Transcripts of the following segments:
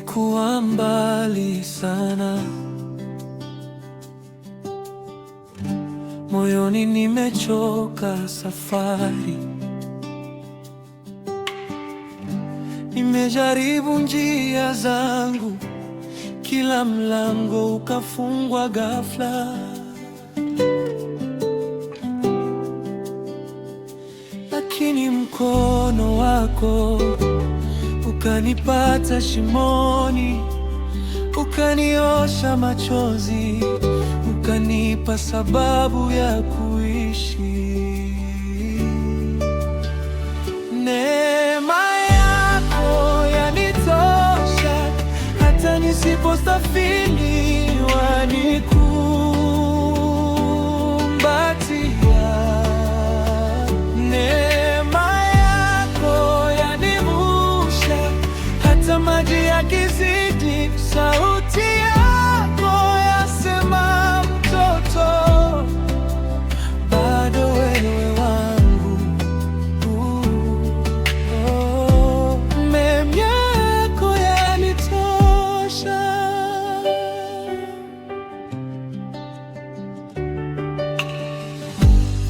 Nilikuwa mbali sana, moyoni nimechoka safari. Nimejaribu njia zangu, kila mlango ukafungwa ghafla. Lakini mkono wako ukanipata shimoni, ukaniosha machozi, ukanipa sababu ya kuishi. Neema yako yanitosha, hata nisipostahili wanikumbatia. Neema yako yanivusha, hata maji yakizidi, sauti yako yasema, mtoto, bado wewe wangu. Neema yako yanitosha.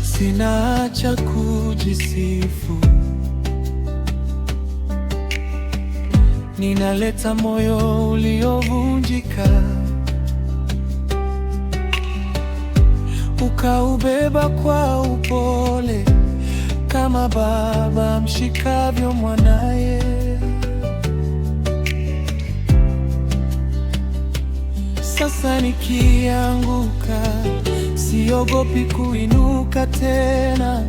Sina cha kujisifu, ninaleta moyo uliovunjika, ukaubeba kwa upole, kama baba mshikavyo mwanaye. Sasa nikianguka, siogopi kuinuka tena,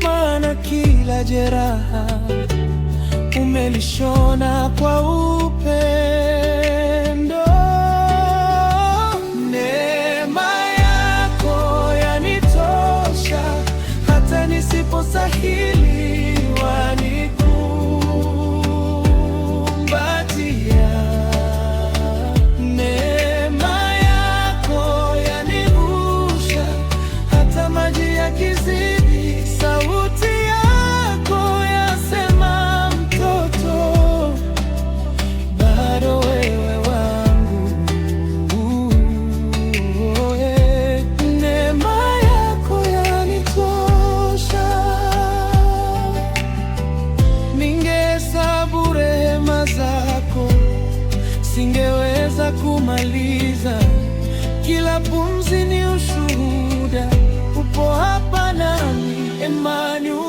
maana kila jeraha umelishona kwa upendo. Neema yako yanitosha, hata nisipostahili wanikumbatia. Neema yako yanivusha, hata maji yakizidi, sauti yako yasema, mtoto, bado wewe wangu. Neema yako yanitosha. Ningehesabu rehema zako, singeweza kumaliza. Kila pumzi ni ushuhuda, upo hapa nami, Emmanuel.